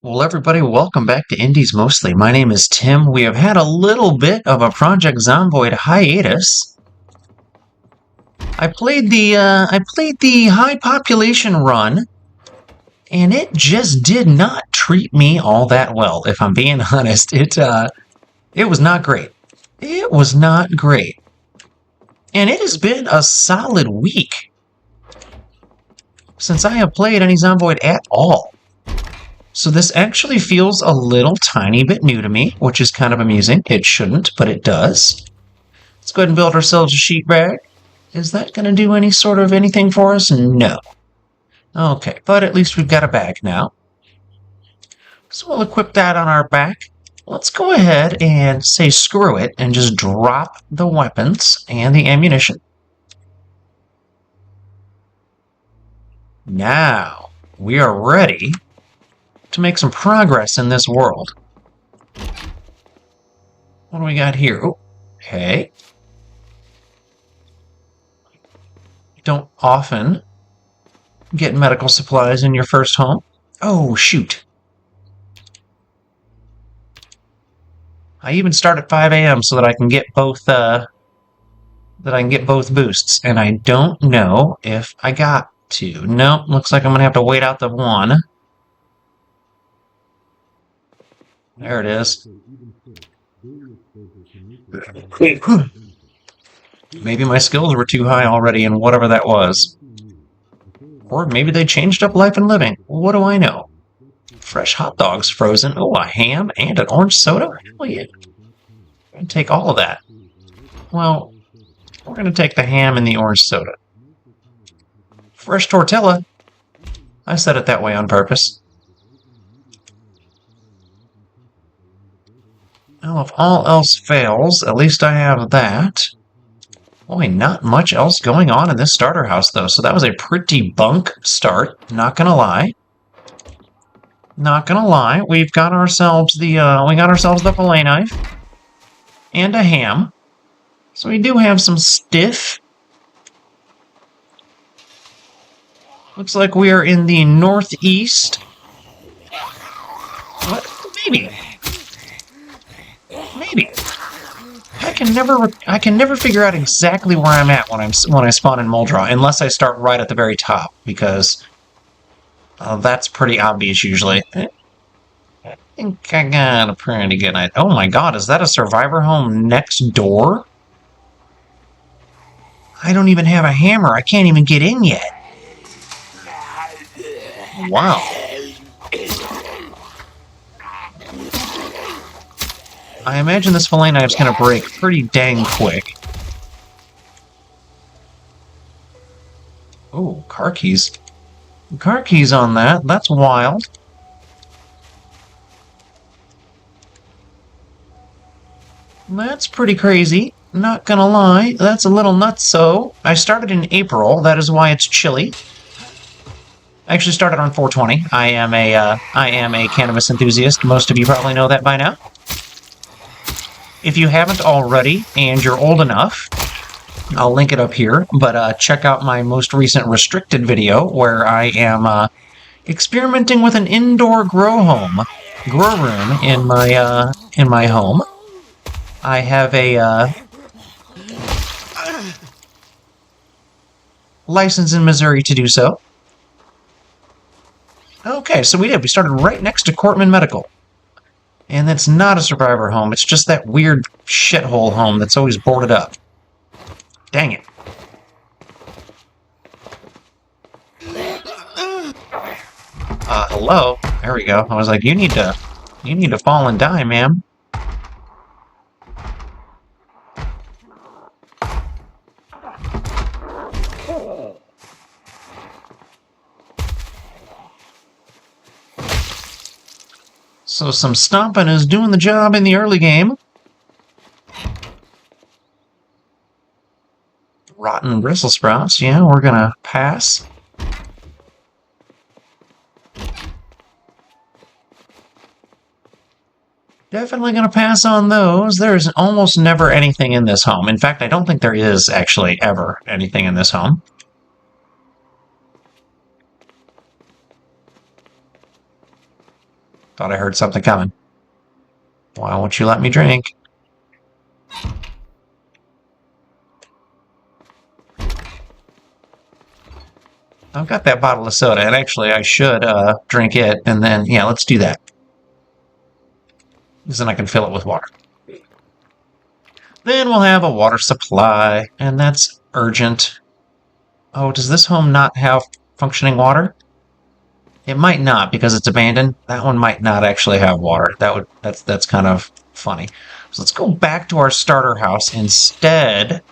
Well, everybody, welcome back to Indies Mostly. My name is Tim. We have had a little bit of a Project Zomboid hiatus. I played the high population run, and it just did not treat me all that well. If I'm being honest, it was not great. It was not great, and it has been a solid week since I have played any Zomboid at all. So this actually feels a little tiny bit new to me, which is kind of amusing. It shouldn't, but it does. Let's go ahead and build ourselves a sheet bag. Is that going to do any sort of anything for us? No. Okay, but at least we've got a bag now. So we'll equip that on our back. Let's go ahead and say screw it and just drop the weapons and the ammunition. Now, we are ready to make some progress in this world. What do we got here? Oh, okay. You don't often get medical supplies in your first home. Oh, shoot. I even start at 5 a.m. so that I can get both boosts, and I don't know if I got to. No, looks like I'm gonna have to wait out the one. There it is. Maybe my skills were too high already in whatever that was. Or maybe they changed up life and living. What do I know? Fresh hot dogs frozen. Oh, a ham and an orange soda? Hell yeah. I'm going to take all of that. Well, we're going to take the ham and the orange soda. Fresh tortilla. I said it that way on purpose. Well, if all else fails, at least I have that. Boy, not much else going on in this starter house, though, so that was a pretty bunk start, not gonna lie. Not gonna lie, we got ourselves the fillet knife and a ham. So we do have some stiff. Looks like we are in the northeast. What? Maybe. I can never figure out exactly where I'm at when I spawn in Muldraugh, unless I start right at the very top, because that's pretty obvious usually. I think I got a pretty good idea. Oh my god, is that a survivor home next door? I don't even have a hammer. I can't even get in yet. Wow. I imagine this fillet knife's gonna break pretty dang quick. Oh, car keys. Car keys on that. That's wild. That's pretty crazy. Not gonna lie. That's a little nutso. I started in April. That is why it's chilly. I actually started on 420. I am a cannabis enthusiast. Most of you probably know that by now. If you haven't already, and you're old enough, I'll link it up here, but check out my most recent restricted video where I am experimenting with an indoor grow room in my home. I have a license in Missouri to do so. Okay, so we started right next to Cortman Medical. And that's not a survivor home, it's just that weird shithole home that's always boarded up. Dang it. Hello? There we go. I was like, you need to fall and die, ma'am. So some stomping is doing the job in the early game. Rotten Brussels sprouts, yeah, we're gonna pass. Definitely gonna pass on those. There's almost never anything in this home. In fact, I don't think there is actually ever anything in this home. Thought I heard something coming. Why won't you let me drink? I've got that bottle of soda, and actually I should drink it, and then, yeah, let's do that. Because then I can fill it with water. Then we'll have a water supply, and that's urgent. Oh, does this home not have functioning water? It might not, because it's abandoned. That one might not actually have water. That's kind of funny. So let's go back to our starter house instead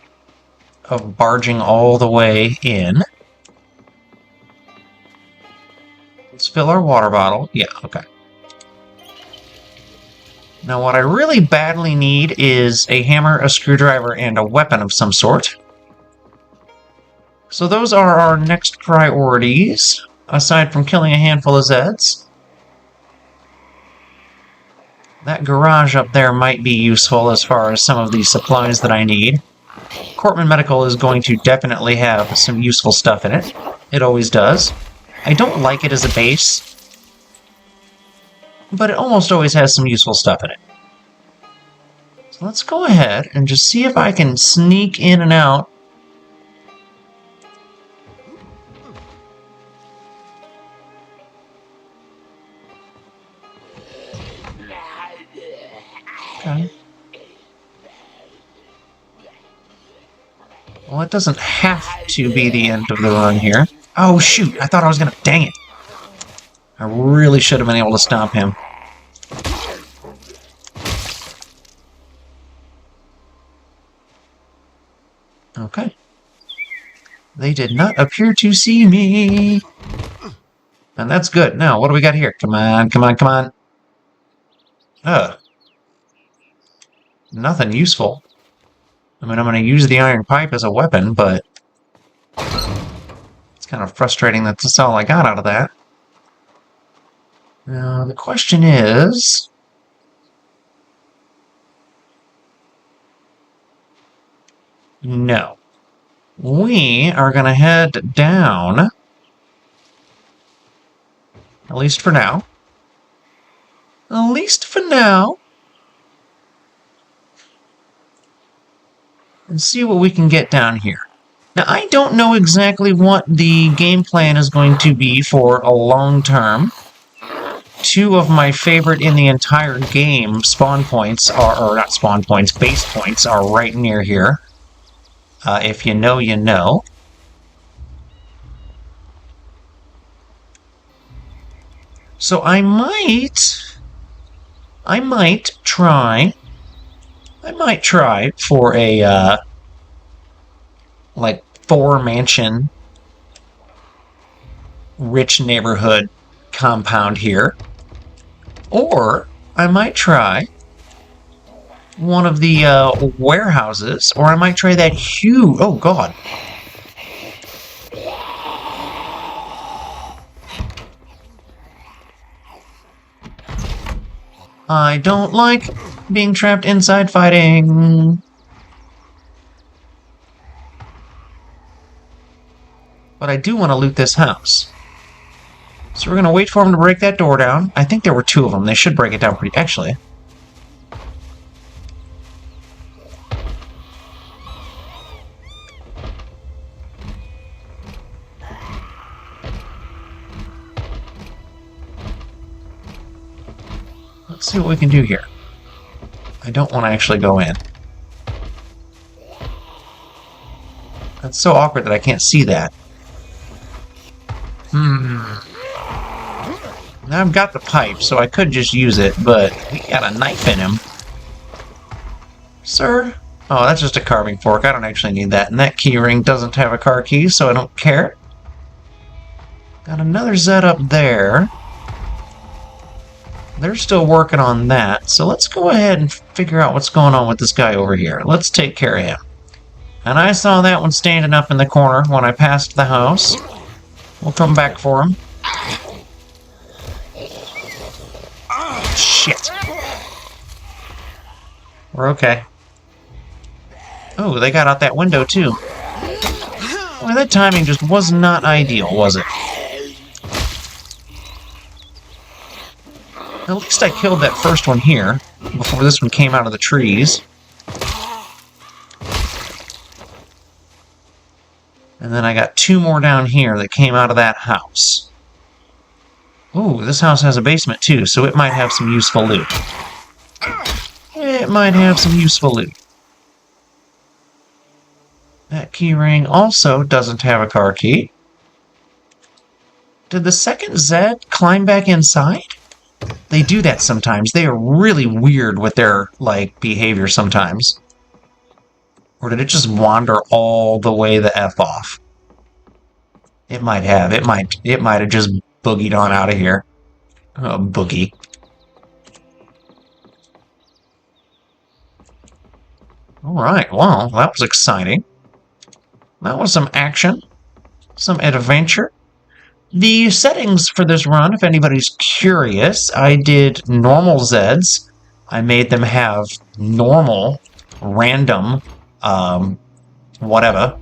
of barging all the way in. Let's fill our water bottle. Yeah, okay. Now what I really badly need is a hammer, a screwdriver, and a weapon of some sort. So those are our next priorities, aside from killing a handful of Zeds. That garage up there might be useful as far as some of these supplies that I need. Cortman Medical is going to definitely have some useful stuff in it. It always does. I don't like it as a base, but it almost always has some useful stuff in it. So let's go ahead and just see if I can sneak in and out. Okay. Well, it doesn't have to be the end of the run here. Oh, shoot! I thought I was gonna... Dang it! I really should have been able to stop him. Okay. They did not appear to see me. And that's good. Now, what do we got here? Come on, come on, come on. Nothing useful. I mean, I'm going to use the iron pipe as a weapon, but it's kind of frustrating that that's all I got out of that. Now, the question is... No. We are going to head down, at least for now. At least for now. And see what we can get down here. Now, I don't know exactly what the game plan is going to be for a long term. Two of my favorite in the entire game spawn points are, or not spawn points, base points are right near here. If you know, you know. So I might try for a, like, 4-mansion rich neighborhood compound here. Or I might try one of the warehouses, or I might try that huge... Oh, God. I don't like being trapped inside fighting. But I do want to loot this house. So we're going to wait for him to break that door down. I think there were 2 of them. They should break it down pretty... Actually... Let's see what we can do here. I don't want to actually go in. That's so awkward that I can't see that. Now I've got the pipe, so I could just use it, but we got a knife in him. Sir? Oh, that's just a carving fork. I don't actually need that. And that key ring doesn't have a car key, so I don't care. Got another Zed up there. They're still working on that, so let's go ahead and figure out what's going on with this guy over here. Let's take care of him. And I saw that one standing up in the corner when I passed the house. We'll come back for him. Shit. We're okay. Oh, they got out that window, too. Well, that timing just was not ideal, was it? At least I killed that first one here, before this one came out of the trees. And then I got 2 more down here that came out of that house. Ooh, this house has a basement too, so it might have some useful loot. It might have some useful loot. That keyring also doesn't have a car key. Did the second Zed climb back inside? They do that sometimes. They are really weird with their, like, behavior sometimes. Or did it just wander all the way the F off? It might have. It might have just boogied on out of here. Oh, boogie. Alright, well, that was exciting. That was some action. Some adventure. The settings for this run, if anybody's curious, I did normal Zeds. I made them have normal, random, whatever,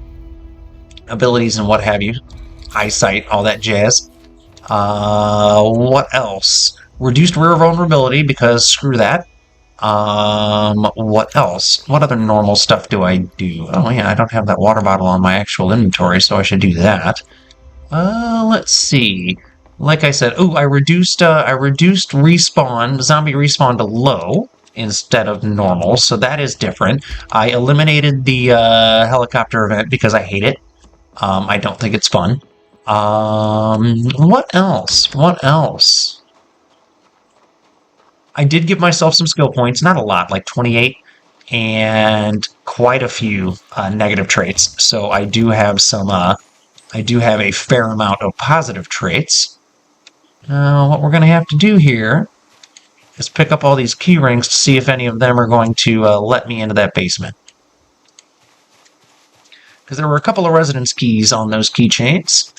abilities and what have you. Eyesight, all that jazz. What else? Reduced rear vulnerability, because screw that. What else? What other normal stuff do I do? Oh yeah, I don't have that water bottle on my actual inventory, so I should do that. Let's see. Like I said, I reduced respawn, zombie respawn to low instead of normal, so that is different. I eliminated the helicopter event because I hate it. I don't think it's fun. What else? What else? I did give myself some skill points, not a lot, like 28, and quite a few negative traits. So I do have some. I do have a fair amount of positive traits. What we're going to have to do here is pick up all these key rings to see if any of them are going to let me into that basement. Because there were a couple of residence keys on those keychains.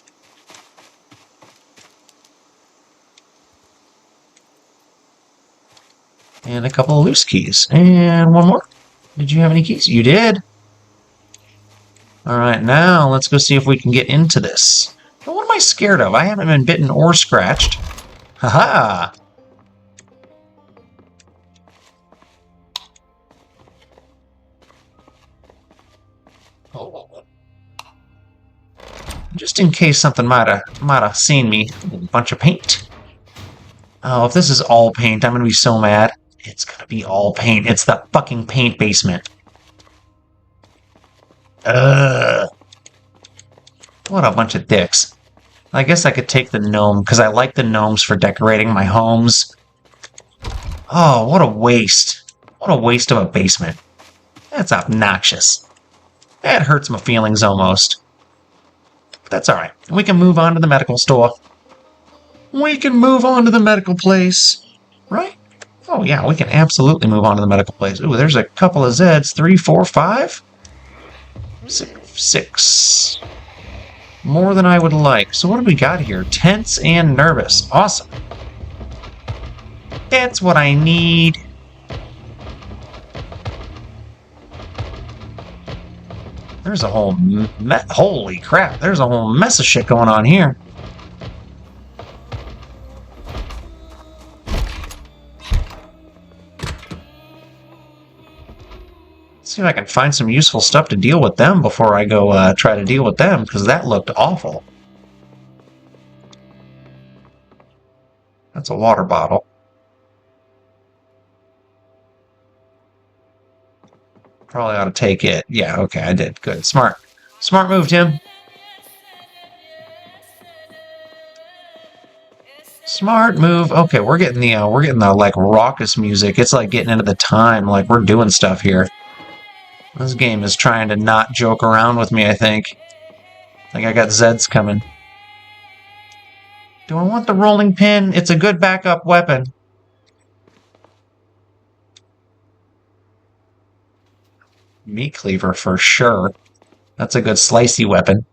And a couple of loose keys. And one more. Did you have any keys? You did. Alright, now let's go see if we can get into this. But what am I scared of? I haven't been bitten or scratched. Haha! Oh. Just in case something might have seen me. A bunch of paint. Oh, if this is all paint, I'm gonna be so mad. It's gonna be all paint. It's the fucking paint basement. What a bunch of dicks. I guess I could take the gnome, because I like the gnomes for decorating my homes. Oh, what a waste. What a waste of a basement. That's obnoxious. That hurts my feelings almost. But that's alright. We can move on to the medical store. We can move on to the medical place. Right? Oh yeah, we can absolutely move on to the medical place. Ooh, there's a couple of Zeds. 3, 4, 5? 6. More than I would like. So what do we got here? Tense and nervous. Awesome. That's what I need. There's a whole holy crap. There's a whole mess of shit going on here. See if I can find some useful stuff to deal with them before I go try to deal with them, because that looked awful. That's a water bottle. Probably ought to take it. Yeah, okay, I did. Good. Smart. Smart move, Tim. Smart move. Okay, we're getting the like raucous music. It's like getting into the time, like we're doing stuff here. This game is trying to not joke around with me, I think. Like I got Zeds coming. Do I want the rolling pin? It's a good backup weapon. Meat cleaver for sure. That's a good slicey weapon.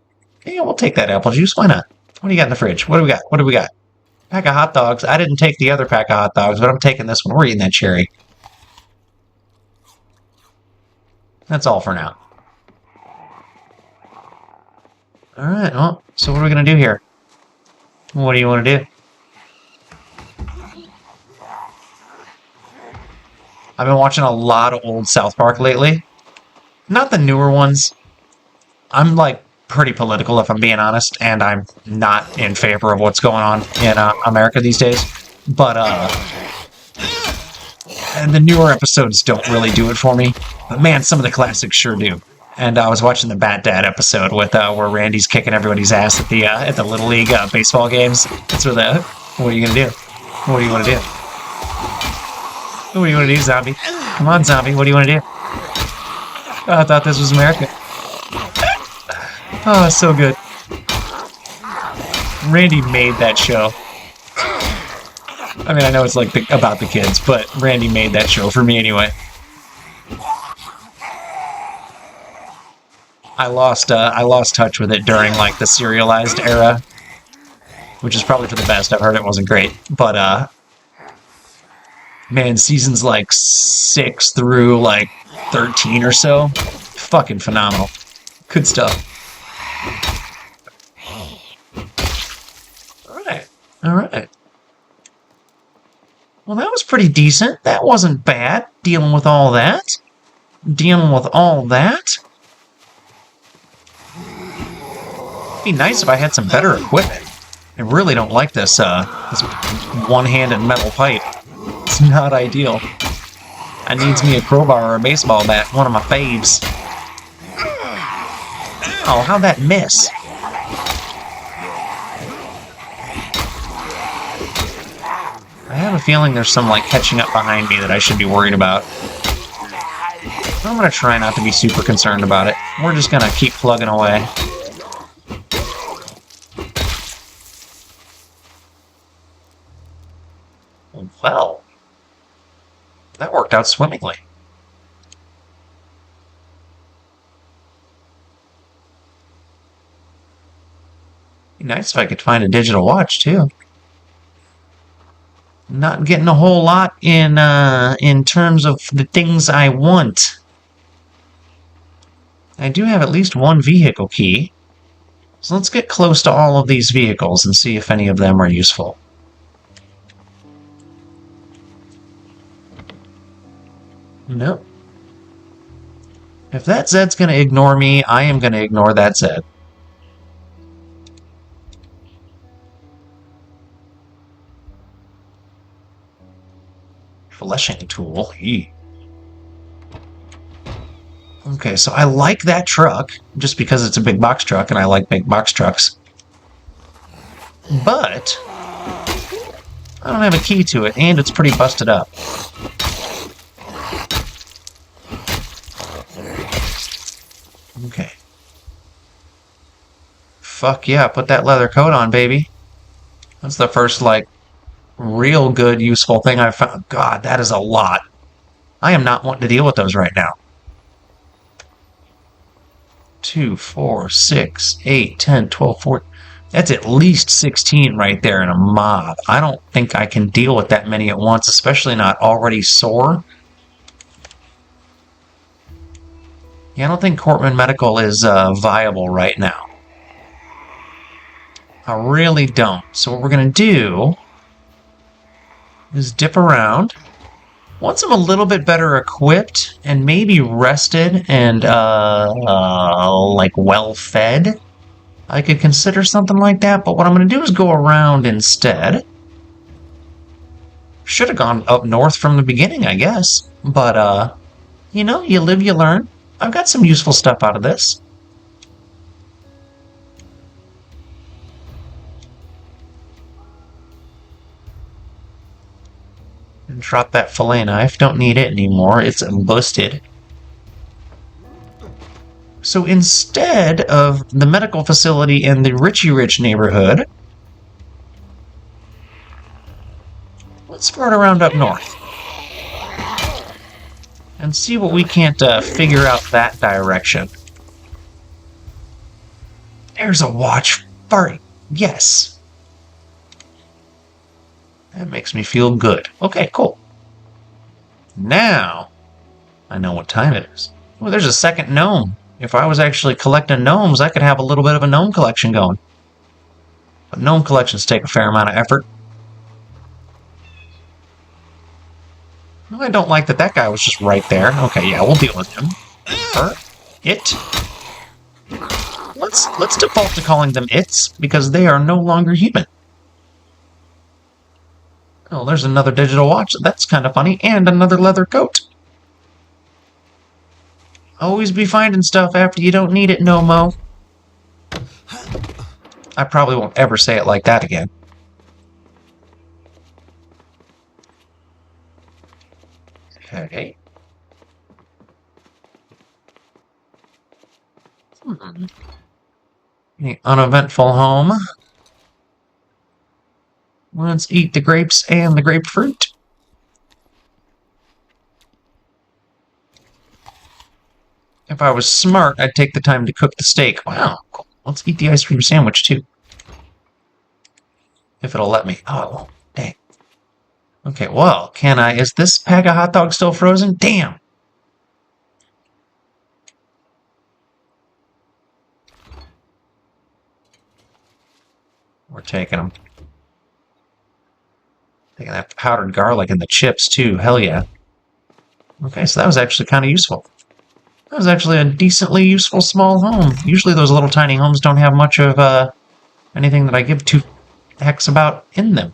Yeah, we'll take that apple juice. Why not? What do you got in the fridge? What do we got? What do we got? Pack of hot dogs. I didn't take the other pack of hot dogs, but I'm taking this one. We're eating that cherry. That's all for now. Alright, well, so what are we going to do here? What do you want to do? I've been watching a lot of old South Park lately. Not the newer ones. I'm like pretty political, if I'm being honest, and I'm not in favor of what's going on in America these days. But and the newer episodes don't really do it for me. But man, some of the classics sure do. And I was watching the Bat Dad episode with where Randy's kicking everybody's ass at the Little League baseball games. That's where the what are you gonna do? What do you want to do? What do you want to do, zombie? Come on, zombie. What do you want to do? Oh, I thought this was America. Oh, so good. Randy made that show. I mean, I know it's like about the kids, but Randy made that show for me anyway. I lost touch with it during like the serialized era, which is probably for the best. I've heard it wasn't great, but man, seasons like 6 through like 13 or so, fucking phenomenal. Good stuff. All right. Well, that was pretty decent. That wasn't bad, dealing with all that. It'd be nice if I had some better equipment. I really don't like this one-handed metal pipe. It's not ideal. I needs me a crowbar or a baseball bat, one of my faves. Oh, how'd that miss? I have a feeling there's some, like, catching up behind me that I should be worried about. I'm gonna try not to be super concerned about it. We're just gonna keep plugging away. Well, that worked out swimmingly. Be nice if I could find a digital watch, too. Not getting a whole lot in terms of the things I want. I do have at least one vehicle key. So let's get close to all of these vehicles and see if any of them are useful. Nope. If that Zed's going to ignore me, I am going to ignore that Zed. Fleshing tool. Eee. Okay, so I like that truck, just because it's a big box truck, and I like big box trucks. But I don't have a key to it, and it's pretty busted up. Okay. Fuck yeah, put that leather coat on, baby. That's the first, like, real good, useful thing I've found. God, that is a lot. I am not wanting to deal with those right now. 2, 4, 6, 8, 10, 12, 14. That's at least 16 right there in a mob. I don't think I can deal with that many at once, especially not already sore. Yeah, I don't think Cortman Medical is viable right now. I really don't. So what we're going to do is dip around. Once I'm a little bit better equipped and maybe rested and like well fed, I could consider something like that. But what I'm going to do is go around instead. Should have gone up north from the beginning, I guess. But you know, you live, you learn. I've got some useful stuff out of this. And drop that fillet knife. Don't need it anymore. It's busted. So instead of the medical facility in the Richie Rich neighborhood, let's start around up north. And see what we can't figure out that direction. There's a watch. Furry. Yes. That makes me feel good. Okay, cool. Now, I know what time it is. Oh, there's a second gnome. If I was actually collecting gnomes, I could have a little bit of a gnome collection going. But gnome collections take a fair amount of effort. No, I don't like that that guy was just right there. Okay, yeah, we'll deal with him. Her. It. Let's default to calling them its, because they are no longer human. Oh, there's another digital watch. That's kind of funny. And another leather coat. Always be finding stuff after you don't need it, no-mo. I probably won't ever say it like that again. Okay. The uneventful home. Let's eat the grapes and the grapefruit. If I was smart, I'd take the time to cook the steak. Wow, cool. Let's eat the ice cream sandwich, too. If it'll let me. Oh, dang. Okay, well, can I... Is this pack of hot dogs still frozen? Damn! We're taking them. Taking that powdered garlic and the chips, too. Hell yeah. Okay, so that was actually kind of useful. That was actually a decently useful small home. Usually those little tiny homes don't have much of anything that I give two hecks about in them.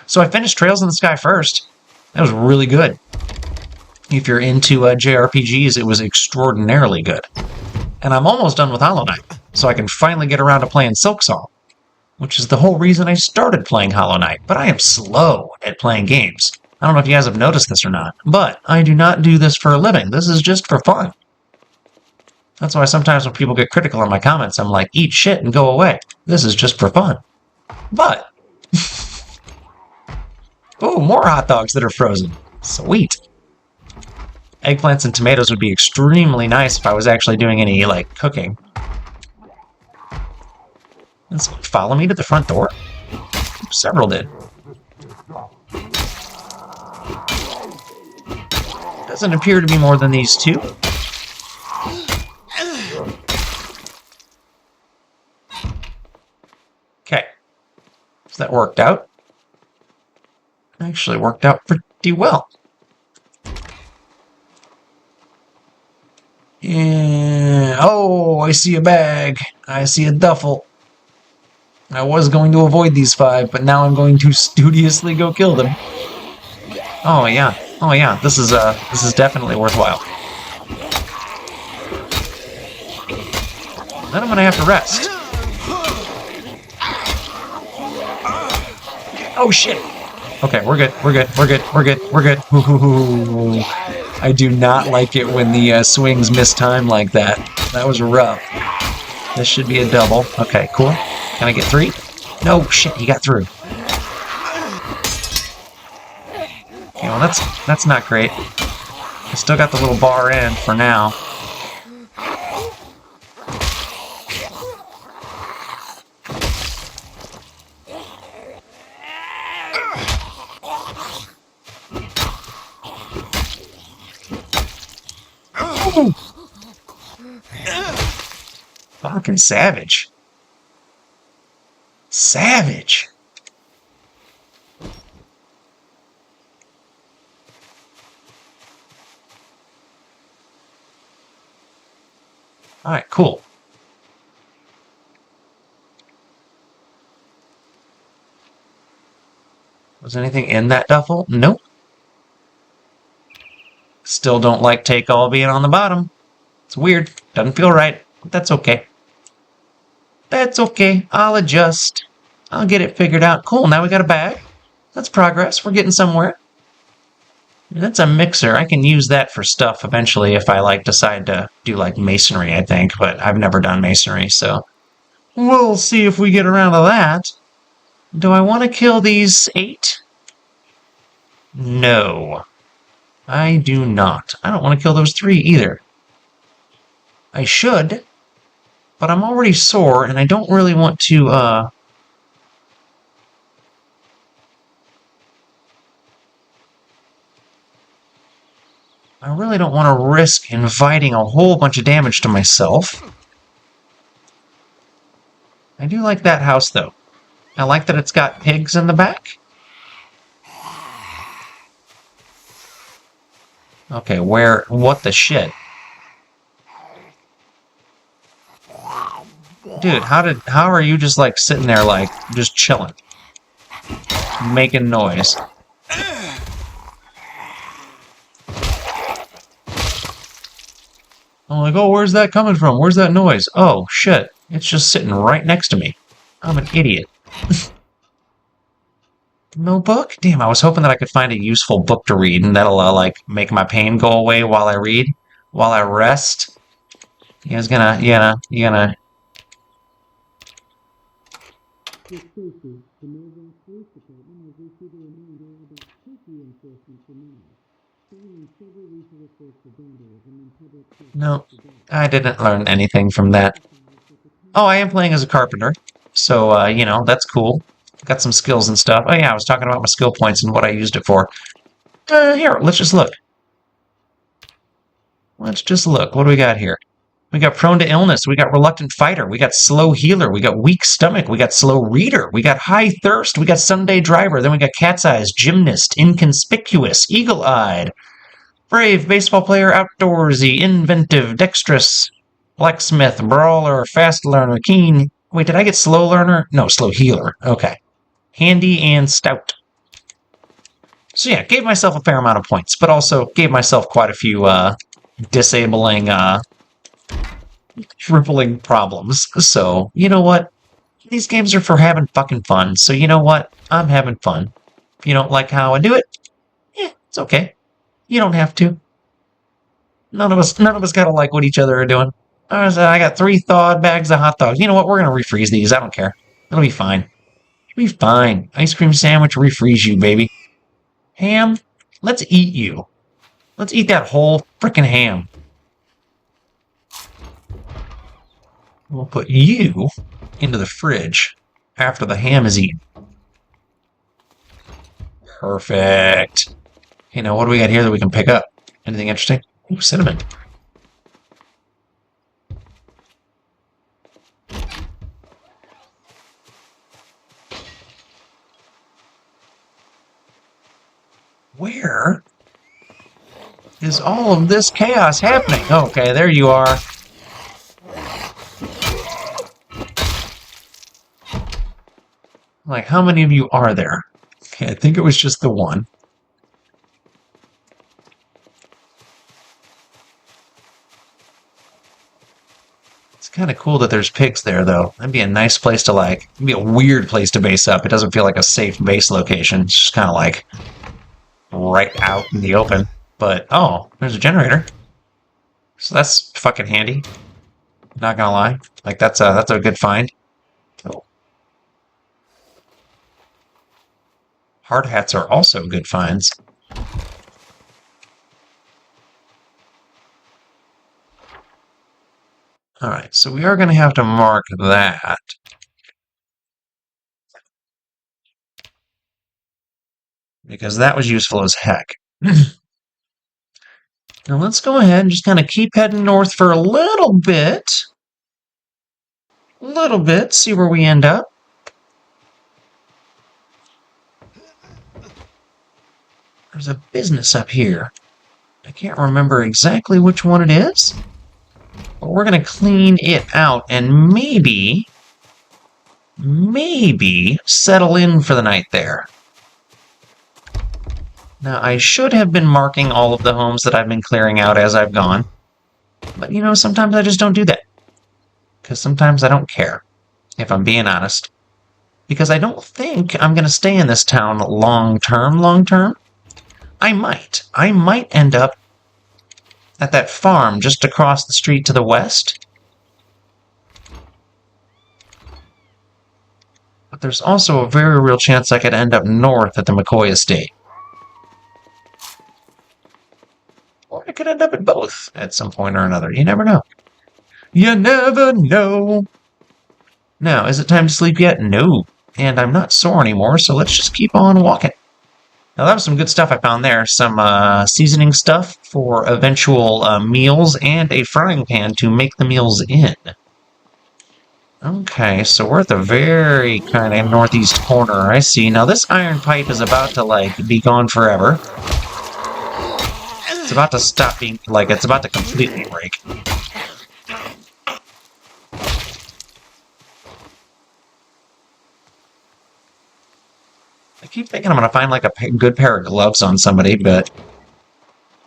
So I finished Trails in the Sky first. That was really good. If you're into JRPGs, it was extraordinarily good. And I'm almost done with Hollow Knight, so I can finally get around to playing Silksong, which is the whole reason I started playing Hollow Knight. But I am slow at playing games. I don't know if you guys have noticed this or not, but I do not do this for a living. This is just for fun. That's why sometimes when people get critical in my comments, I'm like, eat shit and go away. This is just for fun. But... oh, more hot dogs that are frozen. Sweet. Eggplants and tomatoes would be extremely nice if I was actually doing any, like, cooking. Does someone follow me to the front door? Several did. Doesn't appear to be more than these two. Okay. So that worked out. Actually worked out pretty well. Yeah. Oh, I see a bag. I see a duffel. I was going to avoid these 5, but now I'm going to studiously go kill them. Oh yeah. Oh yeah. This is definitely worthwhile. Then I'm gonna have to rest. Oh shit. Okay, we're good. We're good. We're good. We're good. We're good. Ooh. I do not like it when the swings miss time like that. That was rough. This should be a double. Okay, cool. Can I get 3? No, shit, he got through. Okay, well, that's not great. I still got the little bar end for now. Ooh. Fucking savage. Savage. Alright, cool. Was anything in that duffel? Nope. Still don't like take all being on the bottom. It's weird. Doesn't feel right. But that's okay. That's okay. I'll adjust. I'll get it figured out. Cool, now we got a bag. That's progress. We're getting somewhere. That's a mixer. I can use that for stuff eventually if I decide to do masonry, I think, but I've never done masonry, so we'll see if we get around to that. Do I want to kill these 8? No. I do not. I don't want to kill those 3 either. I should, but I'm already sore and I don't really want to I really don't want to risk inviting a whole bunch of damage to myself. I do like that house, though. I like that it's got pigs in the back. Okay, where? What the shit? Dude, how are you just like sitting there like just chilling, making noise? I'm like, oh, where's that coming from? Where's that noise? Oh shit, it's just sitting right next to me. I'm an idiot. No book? Damn, I was hoping that I could find a useful book to read and that'll like make my pain go away while I read, while I rest. You guys gonna, you gonna. No, I didn't learn anything from that. Oh, I am playing as a carpenter, so that's cool. Got some skills and stuff. Oh yeah, I was talking about my skill points and what I used it for. Here, let's just look. Let's just look. What do we got here? We got prone to illness. We got reluctant fighter. We got slow healer. We got weak stomach. We got slow reader. We got high thirst. We got Sunday driver. Then we got cat's eyes, gymnast, inconspicuous, eagle-eyed, brave, baseball player, outdoorsy, inventive, dexterous, blacksmith, brawler, fast learner, keen. Wait, did I get slow learner? No, slow healer. Okay. Handy and stout. So yeah, gave myself a fair amount of points, but also gave myself quite a few disabling, crippling problems. So, you know what? These games are for having fucking fun. So you know what? I'm having fun. If you don't like how I do it, it's okay. You don't have to. None of us gotta like what each other are doing. I got 3 thawed bags of hot dogs. You know what? We're gonna refreeze these. I don't care. It'll be fine. It'll be fine. Ice cream sandwich, refreeze you, baby. Ham, let's eat you. Let's eat that whole frickin' ham. We'll put you into the fridge after the ham is eaten. Perfect. Okay, now what do we got here that we can pick up? Anything interesting? Ooh, cinnamon. Where is all of this chaos happening? Okay, there you are. Like, how many of you are there? Okay, I think it was just the one. It's kind of cool that there's pigs there, though. That'd be a nice place to, like, it'd be a weird place to base up. It doesn't feel like a safe base location. It's just kind of like right out in the open. But, oh, there's a generator. So that's fucking handy. Not gonna lie. Like, that's a good find. Oh. Hard hats are also good finds. Alright, so we are going to have to mark that. Because that was useful as heck. Now let's go ahead and just kind of keep heading north for a little bit. See where we end up. There's a business up here. I can't remember exactly which one it is. But we're going to clean it out and maybe settle in for the night there. Now, I should have been marking all of the homes that I've been clearing out as I've gone. But, you know, sometimes I just don't do that. Because sometimes I don't care, if I'm being honest. Because I don't think I'm going to stay in this town long term. I might. I might end up at that farm just across the street to the west. But there's also a very real chance I could end up north at the McCoy estate. Or I could end up at both at some point or another. You never know. You never know. Now, is it time to sleep yet? No. And I'm not sore anymore, so let's just keep on walking. Now, that was some good stuff I found there. Some seasoning stuff for eventual meals and a frying pan to make the meals in. Okay, so we're at the very kind of northeast corner. I see. Now, this iron pipe is about to, like, be gone forever. It's about to stop being, like, it's about to completely break. I keep thinking I'm going to find, like, a good pair of gloves on somebody, but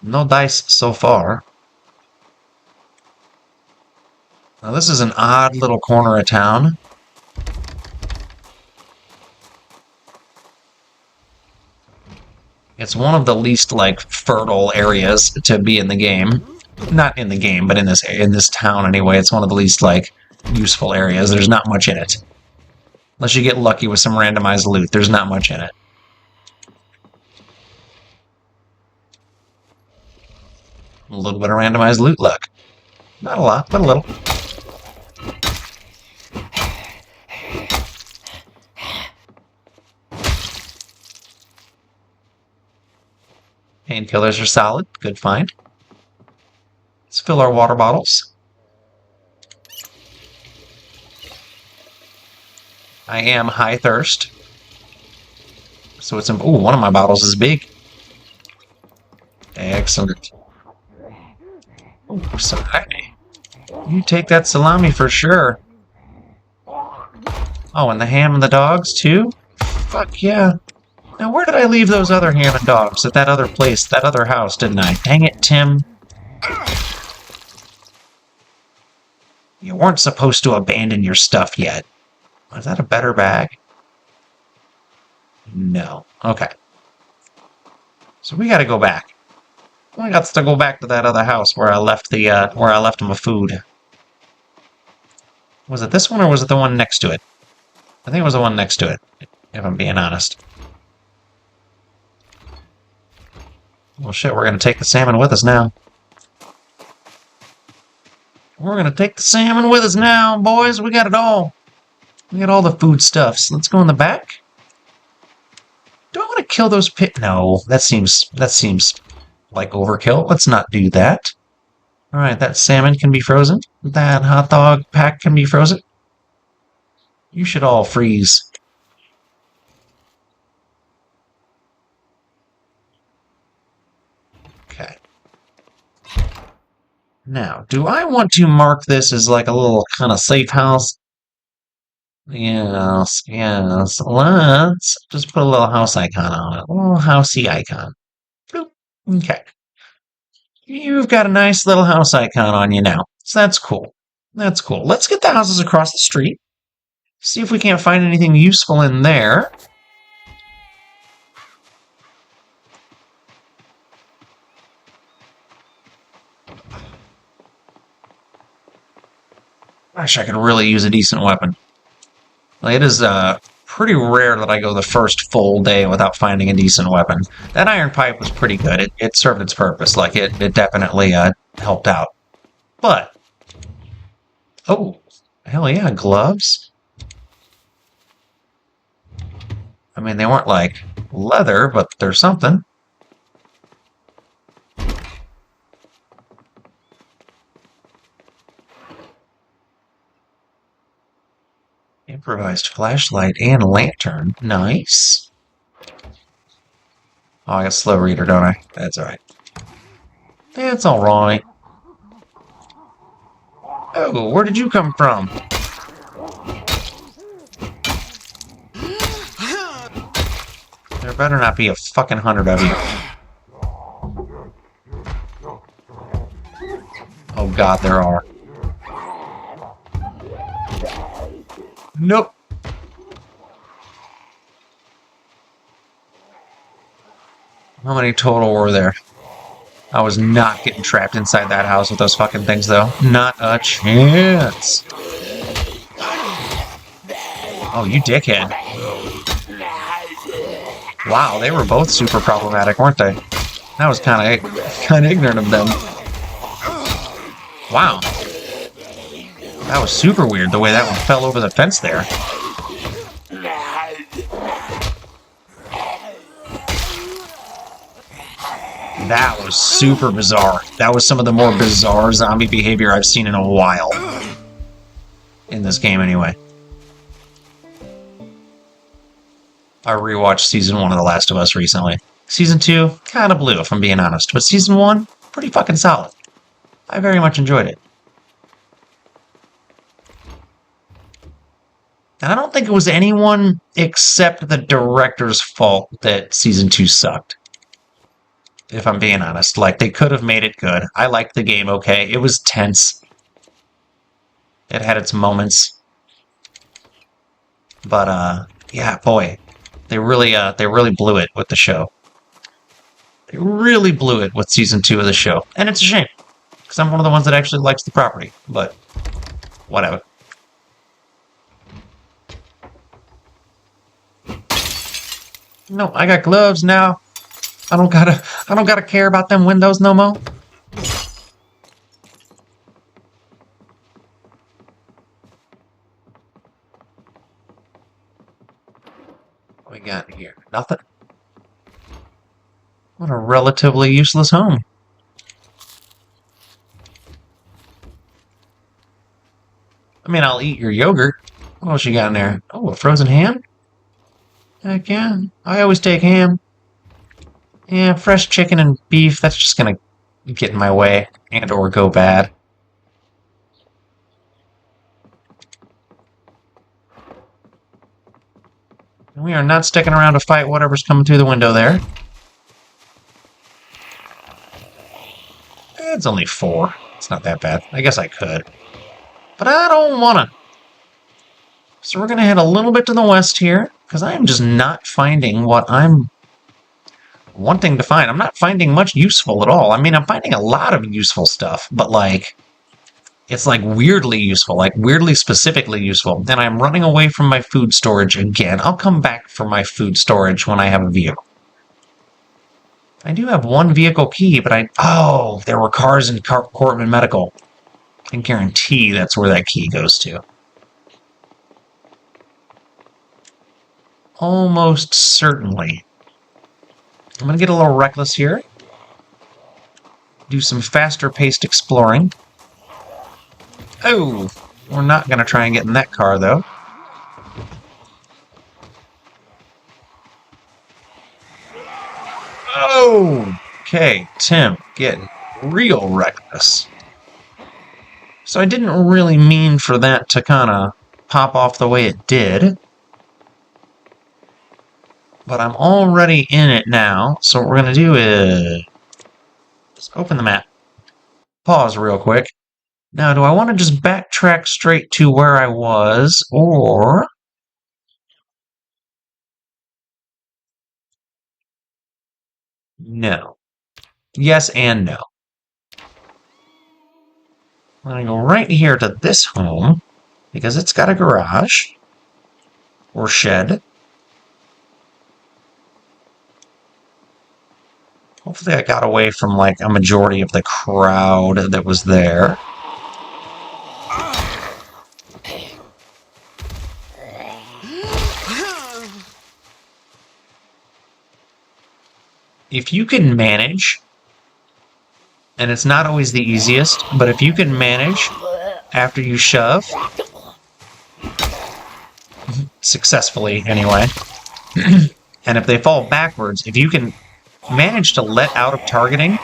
no dice so far. Now, this is an odd little corner of town. It's one of the least, like, fertile areas to be in the game. Not in the game, but in this town anyway. It's one of the least, like, useful areas. There's not much in it. Unless you get lucky with some randomized loot, there's not much in it. A little bit of randomized loot luck. Not a lot, but a little. Painkillers are solid. Good find. Let's fill our water bottles. I am high thirst. So it's... Ooh, one of my bottles is big. Excellent. Ooh, salami. You take that salami for sure. Oh, and the ham and the dogs, too? Fuck yeah. Now, where did I leave those other ham and dogs? At that other place, that other house, didn't I? Dang it, Tim. You weren't supposed to abandon your stuff yet. Is that a better bag? No. Okay. So we gotta go back. I got to go back to that other house where I left my food. Was it this one or was it the one next to it? I think it was the one next to it, if I'm being honest. Well, shit, we're gonna take the salmon with us now. We're gonna take the salmon with us now, boys. We got it all. We got all the foodstuffs. Let's go in the back. Do I want to kill those pit? No, that seems like overkill. Let's not do that. All right, that salmon can be frozen. That hot dog pack can be frozen. You should all freeze. Okay. Now, do I want to mark this as like a little kind of safe house? Yes, yes. Let's just put a little house icon on it. A little housey icon. Bloop. Okay. You've got a nice little house icon on you now. So that's cool. That's cool. Let's get the houses across the street. See if we can't find anything useful in there. Gosh, I could really use a decent weapon. It is pretty rare that I go the first full day without finding a decent weapon. That iron pipe was pretty good. It served its purpose. Like, it definitely helped out. But... Oh, hell yeah, gloves. I mean, they weren't like leather, but they're something. Improvised flashlight and lantern. Nice. Oh, I got slow reader, don't I? That's alright. That's alright. Oh, where did you come from? There better not be a fucking 100 of you. Oh god, there are. Nope. How many total were there? I was not getting trapped inside that house with those fucking things, though. Not a chance. Oh, you dickhead. Wow, they were both super problematic, weren't they? That was kind of ignorant of them. Wow. That was super weird, the way that one fell over the fence there. That was super bizarre. That was some of the more bizarre zombie behavior I've seen in a while. In this game, anyway. I rewatched Season 1 of The Last of Us recently. Season 2, kind of blew, if I'm being honest. But Season 1, pretty fucking solid. I very much enjoyed it. And I don't think it was anyone except the director's fault that season 2 sucked. If I'm being honest. Like, they could have made it good. I liked the game okay. It was tense. It had its moments. But, yeah, boy. They really blew it with the show. They really blew it with season 2 of the show. And it's a shame. Because I'm one of the ones that actually likes the property. But, whatever. No, I got gloves now. I don't gotta care about them windows no more. What we got here? Nothing. What a relatively useless home. I mean, I'll eat your yogurt. What else you got in there? Oh, a frozen ham? Heck yeah. I always take ham. Yeah, fresh chicken and beef, that's just gonna get in my way and or go bad. We are not sticking around to fight whatever's coming through the window there. It's only 4. It's not that bad. I guess I could. But I don't wanna. So we're gonna head a little bit to the west here, because I am just not finding what I'm wanting to find. I'm not finding much useful at all. I mean, I'm finding a lot of useful stuff, but like, it's like weirdly useful, like weirdly specifically useful. And I'm running away from my food storage again. I'll come back for my food storage when I have a vehicle. I do have one vehicle key, but oh, there were cars in Cortman Medical. I can guarantee that's where that key goes to. Almost certainly. I'm going to get a little reckless here. Do some faster-paced exploring. Oh! We're not going to try and get in that car, though. Oh! Okay, Tim, getting real reckless. So I didn't really mean for that to kind of pop off the way it did. But I'm already in it now, so what we're going to do is just open the map. Pause real quick. Now, do I want to just backtrack straight to where I was, or... No. Yes and no. I'm going to go right here to this home, because it's got a garage, or shed. Hopefully I got away from, like, a majority of the crowd that was there. If you can manage, and it's not always the easiest, but if you can manage after you shove, successfully anyway, and if they fall backwards, if you can manage to let out of targeting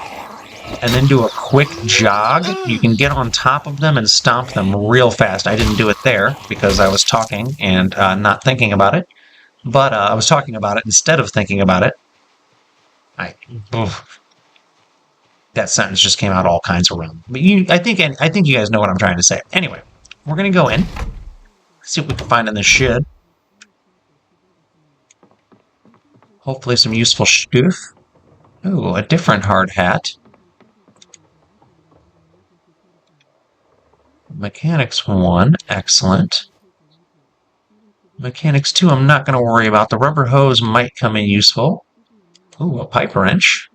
and then do a quick jog, you can get on top of them and stomp them real fast. I didn't do it there because I was talking and not thinking about it, but I was talking about it instead of thinking about it. That sentence just came out all kinds of wrong. But I think you guys know what I'm trying to say. Anyway, we're gonna go in, see what we can find in this shed. Hopefully some useful stuff. Ooh, a different hard hat. Mechanics 1, excellent. Mechanics 2, I'm not going to worry about. The rubber hose might come in useful. Ooh, a pipe wrench.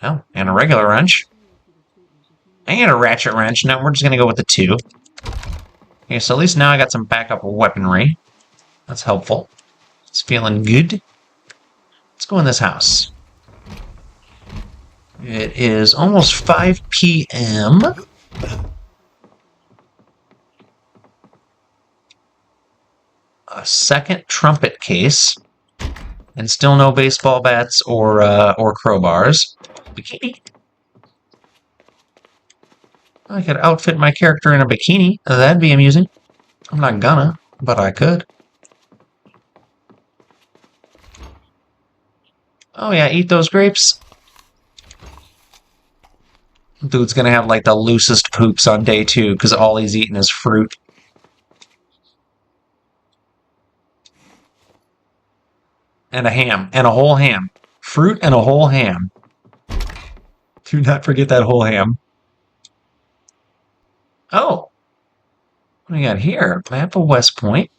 Oh, and a regular wrench. And a ratchet wrench. No, we're just going to go with the 2. Okay, so at least now I got some backup weaponry. That's helpful. It's feeling good. Let's go in this house. It is almost 5 p.m. A second trumpet case. And still no baseball bats or crowbars. Bikini. I could outfit my character in a bikini. That'd be amusing. I'm not gonna, but I could. Oh yeah, eat those grapes. Dude's gonna have like the loosest poops on day 2 because all he's eating is fruit. And a ham. And a whole ham. Fruit and a whole ham. Do not forget that whole ham. Oh! What do we got here? Map of West Point.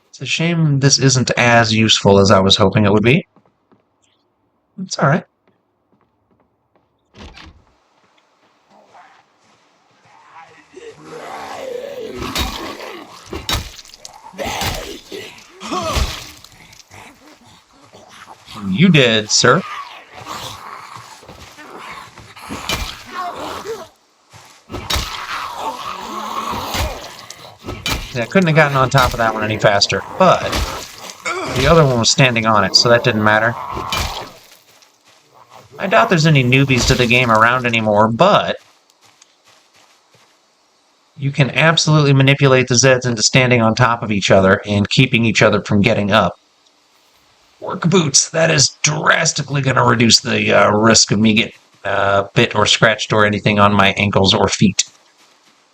It's a shame this isn't as useful as I was hoping it would be. It's alright. You did, sir. Yeah, I couldn't have gotten on top of that one any faster, but the other one was standing on it, so that didn't matter. I doubt there's any newbies to the game around anymore, but you can absolutely manipulate the Zeds into standing on top of each other and keeping each other from getting up. Work boots. That is drastically going to reduce the risk of me getting bit or scratched or anything on my ankles or feet.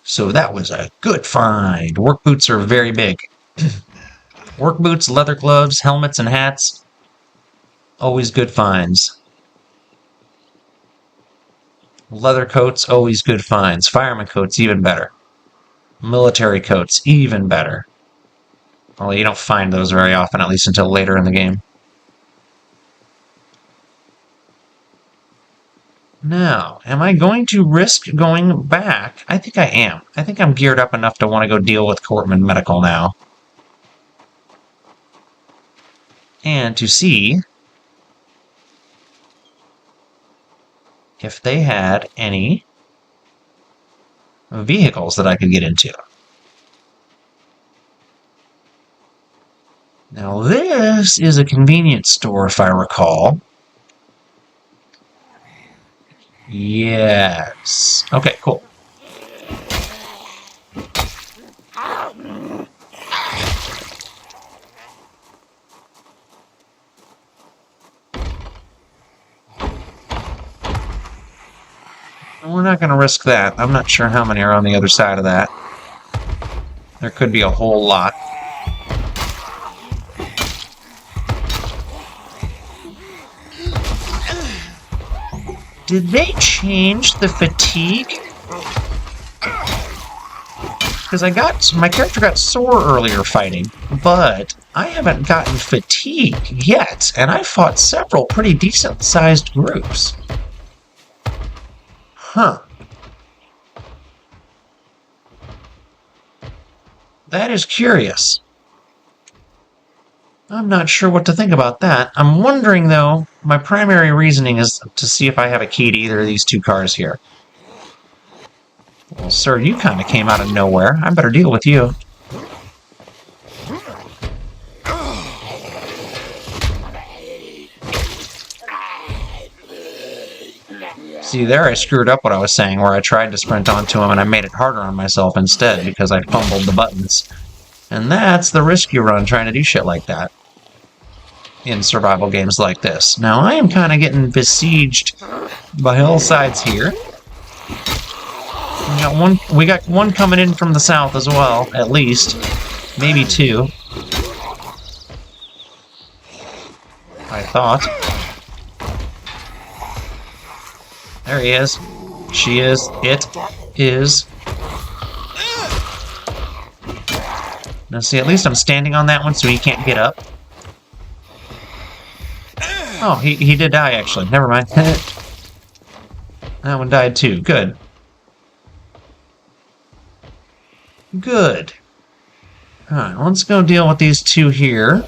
So that was a good find. Work boots are very big. Work boots, leather gloves, helmets, and hats. Always good finds. Leather coats, always good finds. Fireman coats, even better. Military coats, even better. Although you don't find those very often, at least until later in the game. Now, am I going to risk going back? I think I am. I think I'm geared up enough to want to go deal with Cortman Medical now. And to see if they had any vehicles that I could get into. Now, this is a convenience store, if I recall. Yes. Okay, cool. We're not going to risk that. I'm not sure how many are on the other side of that. There could be a whole lot. Did they change the fatigue? Because my character got sore earlier fighting, but I haven't gotten fatigue yet, and I fought several pretty decent-sized groups. Huh. That is curious. I'm not sure what to think about that. I'm wondering, though, my primary reasoning is to see if I have a key to either of these two cars here. Well, sir, you kind of came out of nowhere. I better deal with you. See, there I screwed up what I was saying, where I tried to sprint onto him and I made it harder on myself instead because I fumbled the buttons. And that's the risk you run trying to do shit like that in survival games like this. Now, I am kind of getting besieged by all sides here. We got one coming in from the south as well, at least. Maybe two. I thought. There he is. She is. It is. Now see, at least I'm standing on that one so he can't get up. Oh, he did die, actually. Never mind. That one died too. Good. Good. Alright, let's go deal with these two here.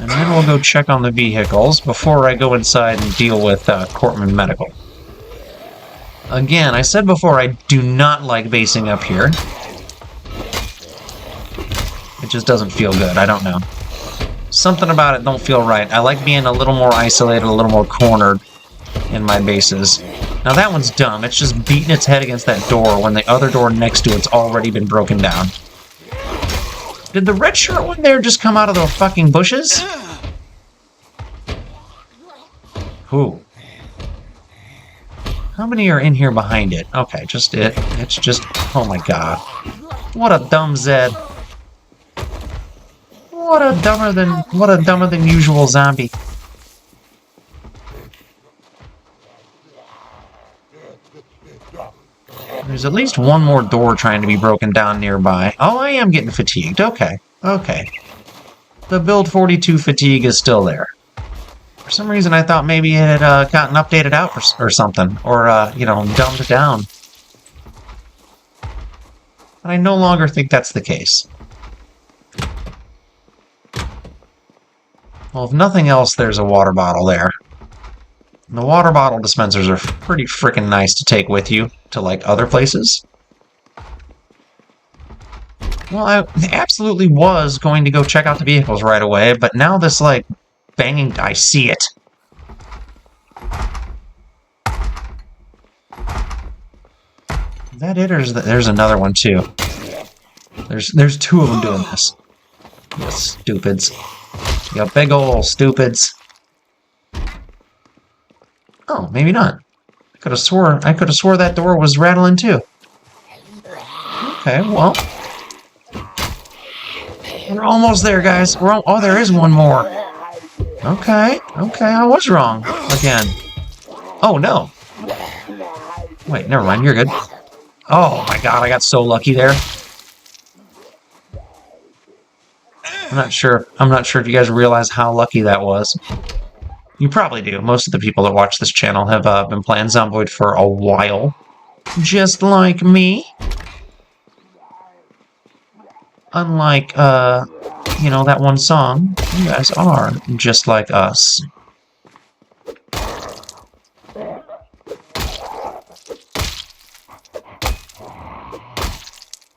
And then we'll go check on the vehicles before I go inside and deal with Cortman Medical. Again, I said before I do not like basing up here. It just doesn't feel good, I don't know. Something about it don't feel right. I like being a little more isolated, a little more cornered in my bases. Now that one's dumb. It's just beating its head against that door when the other door next to it's already been broken down. Did the red shirt one there just come out of the fucking bushes? Who? How many are in here behind it? Okay, just it. It's just... Oh my god. What a dumb Zed. What a dumber than usual zombie. There's at least one more door trying to be broken down nearby. Oh, I am getting fatigued. Okay. Okay. The build 42 fatigue is still there. For some reason, I thought maybe it had gotten updated out or something. Or, you know, dumbed down. But I no longer think that's the case. Well, if nothing else, there's a water bottle there. And the water bottle dispensers are pretty freaking nice to take with you to, like, other places. Well, I absolutely was going to go check out the vehicles right away, but now this, like, banging... I see it. Is that it, or is that... There's another one, too. There's two of them doing this. You stupids. You big ol' stupids. Oh, maybe not. I could have swore that door was rattling too. Okay, well. We're almost there, guys. Oh, there is one more. Okay, I was wrong. Again. Oh, no. Wait, never mind, you're good. Oh my god, I got so lucky there. I'm not sure if you guys realize how lucky that was. You probably do. Most of the people that watch this channel have been playing Zomboid for a while. Just like me. Unlike, you know, that one song. You guys are just like us.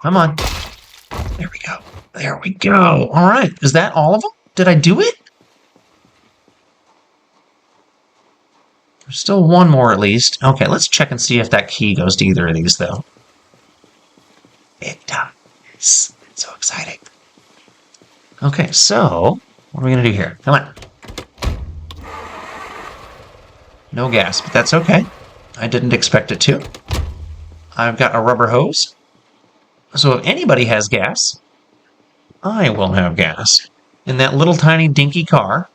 Come on. There we go. There we go. All right. Is that all of them? Did I do it? There's still one more at least. Okay, let's check and see if that key goes to either of these, though. It does. It's so exciting. Okay, so what are we going to do here? Come on. No gas, but that's okay. I didn't expect it to. I've got a rubber hose. So if anybody has gas, I will have gas. In that little tiny dinky car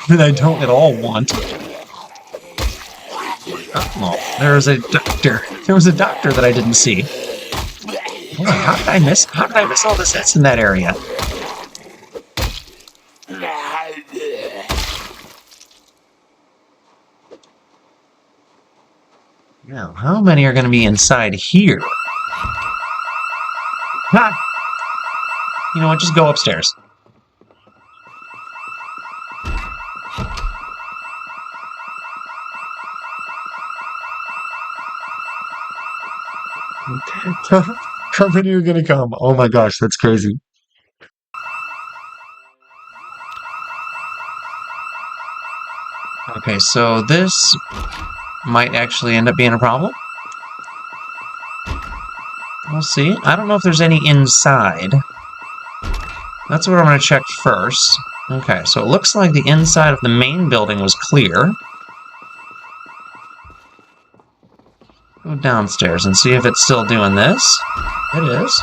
that I don't at all want. Oh, there was a doctor. There was a doctor that I didn't see. Oh, how did I miss all the sets in that area? Now, how many are going to be inside here? Ha! You know what? Just go upstairs. How many are gonna come? Oh my gosh, that's crazy. Okay, so this might actually end up being a problem. We'll see. I don't know if there's any inside. That's what I'm going to check first. Okay, so it looks like the inside of the main building was clear. Go downstairs and see if it's still doing this. It is.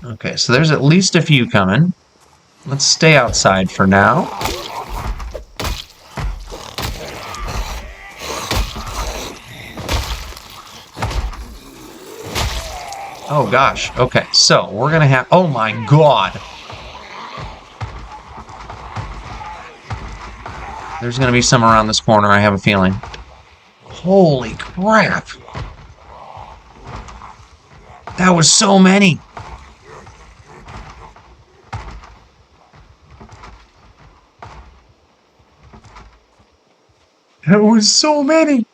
Okay, so there's at least a few coming. Let's stay outside for now. Oh gosh, okay, so we're gonna have... Oh my god! There's gonna be some around this corner, I have a feeling. Holy crap! That was so many. That was so many.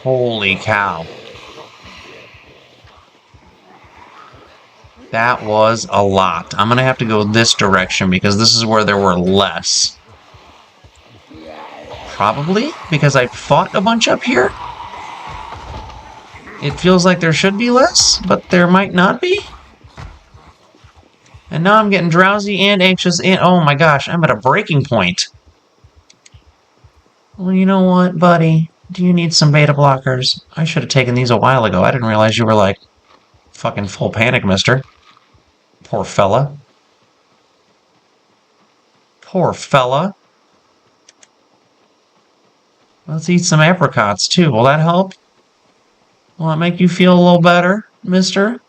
Holy cow. That was a lot. I'm going to have to go this direction because this is where there were less. Probably because I fought a bunch up here. It feels like there should be less, but there might not be. And now I'm getting drowsy and anxious and oh my gosh, I'm at a breaking point. Well, you know what, buddy? Do you need some beta blockers? I should have taken these a while ago. I didn't realize you were like fucking full panic, mister. Poor fella. Poor fella. Let's eat some apricots too. Will that help? Will that make you feel a little better, mister?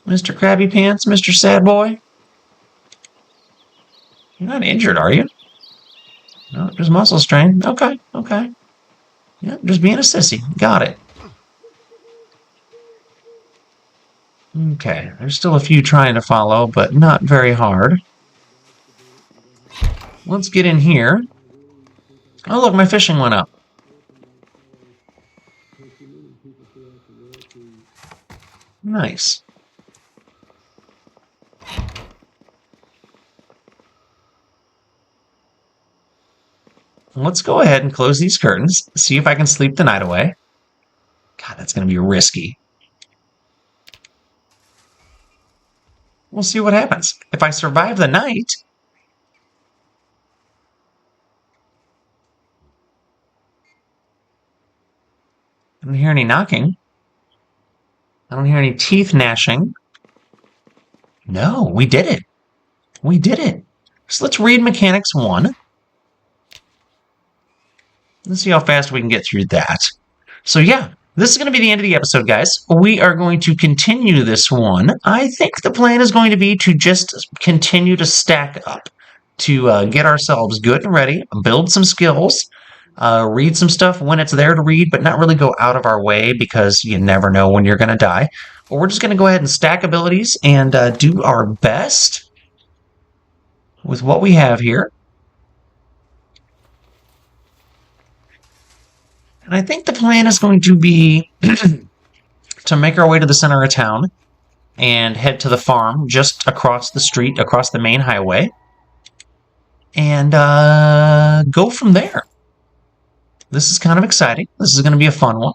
Mr. Krabby Pants, Mr. Sad Boy? You're not injured, are you? No, just muscle strain. Okay, okay. Yeah, just being a sissy. Got it. Okay, there's still a few trying to follow, but not very hard. Let's get in here. Oh, look, my fishing went up. Nice. Let's go ahead and close these curtains, see if I can sleep the night away. God, that's going to be risky. We'll see what happens. If I survive the night... I don't hear any knocking. I don't hear any teeth gnashing. No, we did it. We did it. So let's read Mechanics 1. Let's see how fast we can get through that. So yeah, this is going to be the end of the episode, guys. We are going to continue this one. I think the plan is going to be to just continue to stack up, to get ourselves good and ready, build some skills, read some stuff when it's there to read, but not really go out of our way because you never know when you're going to die. But we're just going to go ahead and stack abilities and do our best with what we have here. And I think the plan is going to be to make our way to the center of town and head to the farm just across the street, across the main highway, and go from there. This is kind of exciting. This is going to be a fun one.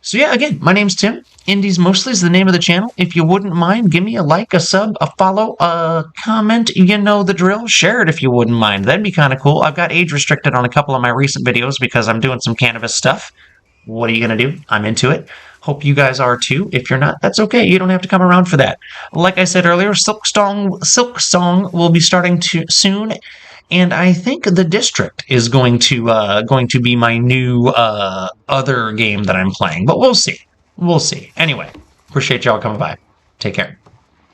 So yeah, again, my name's Tim. Indies Mostly is the name of the channel. If you wouldn't mind, give me a like, a sub, a follow, a comment. You know the drill. Share it if you wouldn't mind. That'd be kind of cool. I've got age restricted on a couple of my recent videos because I'm doing some cannabis stuff. What are you going to do? I'm into it. Hope you guys are too. If you're not, that's okay. You don't have to come around for that. Like I said earlier, Silk Song will be starting soon. And I think the District is going to be my new other game that I'm playing. But we'll see. We'll see. Anyway, appreciate y'all coming by. Take care.